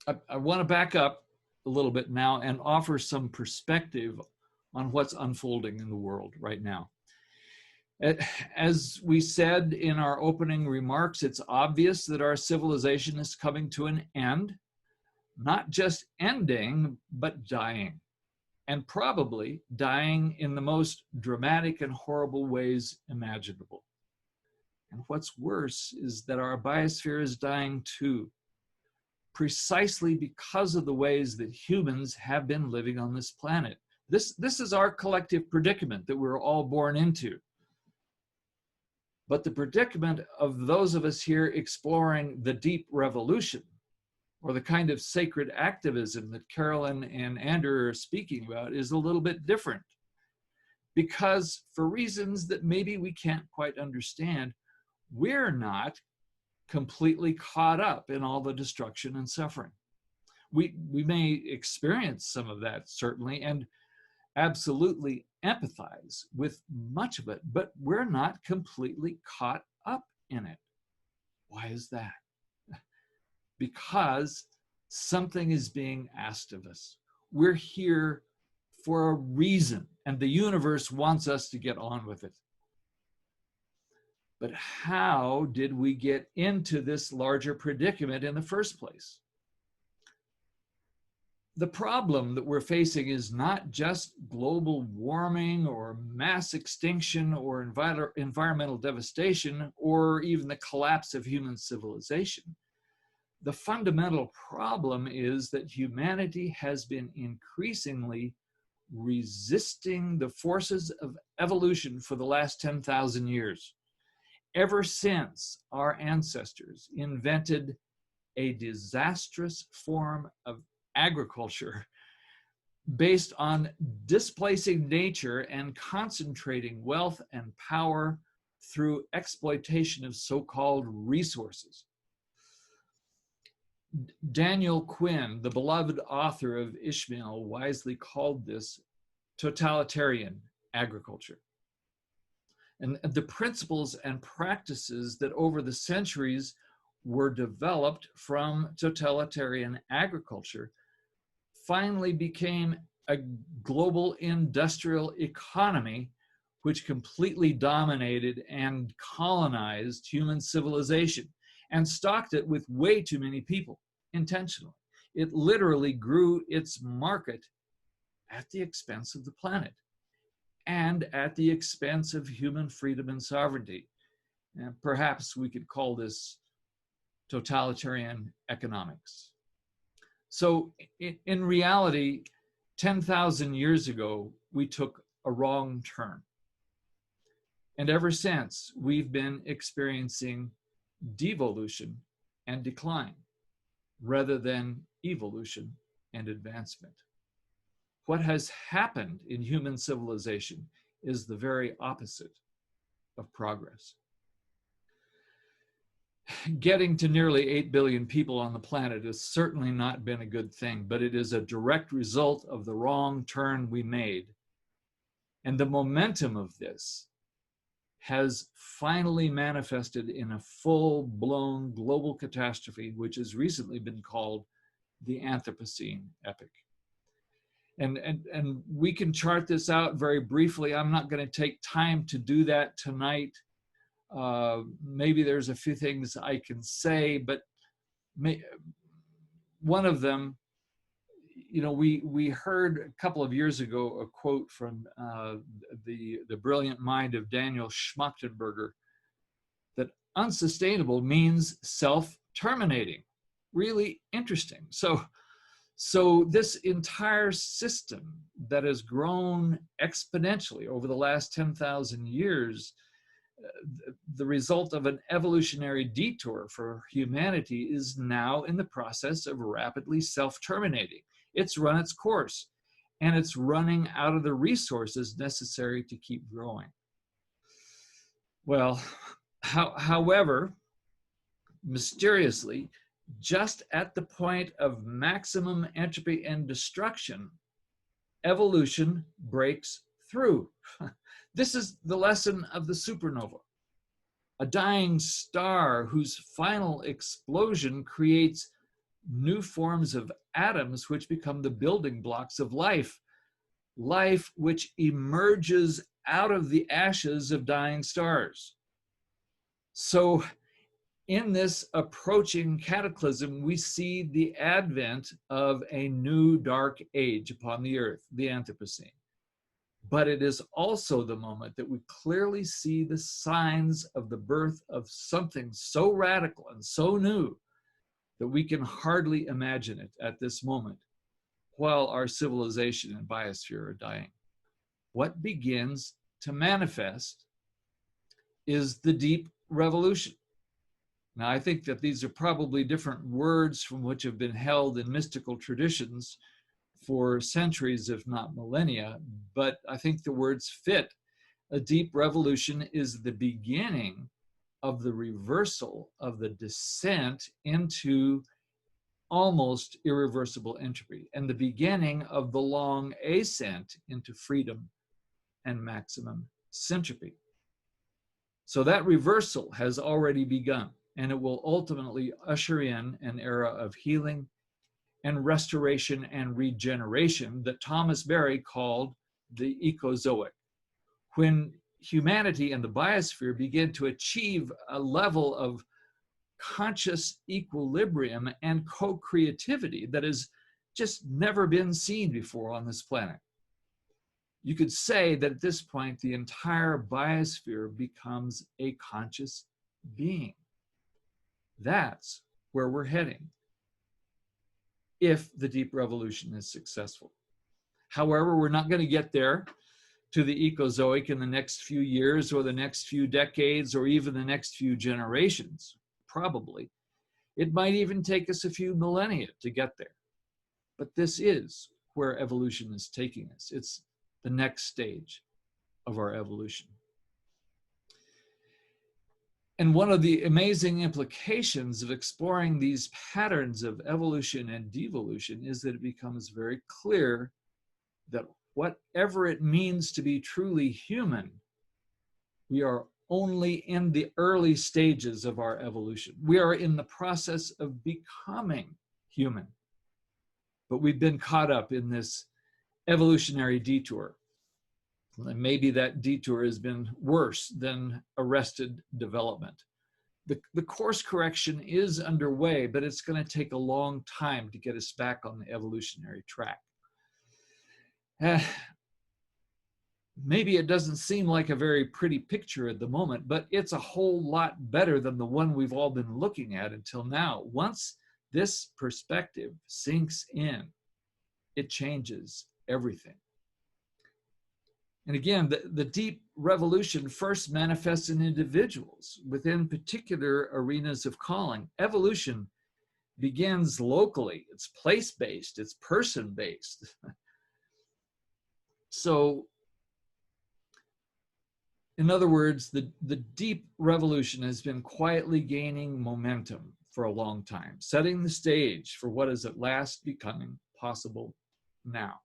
I want to back up a little bit now and offer some perspective on what's unfolding in the world right now. As we said in our opening remarks, it's obvious that our civilization is coming to an end, not just ending, but dying, and probably dying in the most dramatic and horrible ways imaginable. And what's worse is that our biosphere is dying too, precisely because of the ways that humans have been living on this planet. This is our collective predicament that we're all born into. But the predicament of those of us here exploring the deep revolution, or the kind of sacred activism that Carolyn and Andrew are speaking about, is a little bit different. Because for reasons that maybe we can't quite understand, we're not completely caught up in all the destruction and suffering. We may experience some of that, certainly, and absolutely empathize with much of it, but we're not completely caught up in it. Why is that? Because something is being asked of us. We're here for a reason, and the universe wants us to get on with it. But how did we get into this larger predicament in the first place? The problem that we're facing is not just global warming or mass extinction or environmental devastation or even the collapse of human civilization. The fundamental problem is that humanity has been increasingly resisting the forces of evolution for the last 10,000 years. Ever since our ancestors invented a disastrous form of agriculture based on displacing nature and concentrating wealth and power through exploitation of so-called resources. Daniel Quinn, the beloved author of Ishmael, wisely called this totalitarian agriculture. And the principles and practices that over the centuries were developed from totalitarian agriculture finally became a global industrial economy which completely dominated and colonized human civilization and stocked it with way too many people intentionally. It literally grew its market at the expense of the planet and at the expense of human freedom and sovereignty. And perhaps we could call this totalitarian economics. So in reality, 10,000 years ago, we took a wrong turn. And ever since, we've been experiencing devolution and decline rather than evolution and advancement. What has happened in human civilization is the very opposite of progress. Getting to nearly 8 billion people on the planet has certainly not been a good thing, but it is a direct result of the wrong turn we made. And the momentum of this has finally manifested in a full-blown global catastrophe, which has recently been called the Anthropocene epoch. And we can chart this out very briefly. I'm not going to take time to do that tonight. Maybe there's a few things I can say, but one of them, we heard a couple of years ago a quote from the brilliant mind of Daniel Schmachtenberger that unsustainable means self-terminating. Really interesting. So this entire system that has grown exponentially over the last 10,000 years, the result of an evolutionary detour for humanity, is now in the process of rapidly self-terminating. It's run its course, and it's running out of the resources necessary to keep growing. Well, however, mysteriously, just at the point of maximum entropy and destruction, evolution breaks through. This is the lesson of the supernova, a dying star whose final explosion creates new forms of atoms which become the building blocks of life, life which emerges out of the ashes of dying stars. So in this approaching cataclysm, we see the advent of a new dark age upon the earth, the Anthropocene. But it is also the moment that we clearly see the signs of the birth of something so radical and so new that we can hardly imagine it at this moment, while our civilization and biosphere are dying. What begins to manifest is the deep revolution. Now, I think that these are probably different words from which have been held in mystical traditions for centuries, if not millennia, but I think the words fit. A deep revolution is the beginning of the reversal of the descent into almost irreversible entropy, and the beginning of the long ascent into freedom and maximum syntropy. So that reversal has already begun, and it will ultimately usher in an era of healing and restoration and regeneration that Thomas Berry called the ecozoic, when humanity and the biosphere begin to achieve a level of conscious equilibrium and co-creativity that has just never been seen before on this planet. You could say that at this point, the entire biosphere becomes a conscious being. That's where we're heading, if the deep revolution is successful. However, we're not going to get there to the ecozoic in the next few years or the next few decades or even the next few generations, probably. It might even take us a few millennia to get there. But this is where evolution is taking us. It's the next stage of our evolution. And one of the amazing implications of exploring these patterns of evolution and devolution is that it becomes very clear that whatever it means to be truly human, we are only in the early stages of our evolution. We are in the process of becoming human. But we've been caught up in this evolutionary detour. And maybe that detour has been worse than arrested development. The course correction is underway, but it's going to take a long time to get us back on the evolutionary track. Maybe it doesn't seem like a very pretty picture at the moment, but it's a whole lot better than the one we've all been looking at until now. Once this perspective sinks in, it changes everything. And again, the deep revolution first manifests in individuals within particular arenas of calling. Evolution begins locally. It's place-based. It's person-based. So, in other words, the deep revolution has been quietly gaining momentum for a long time, setting the stage for what is at last becoming possible now.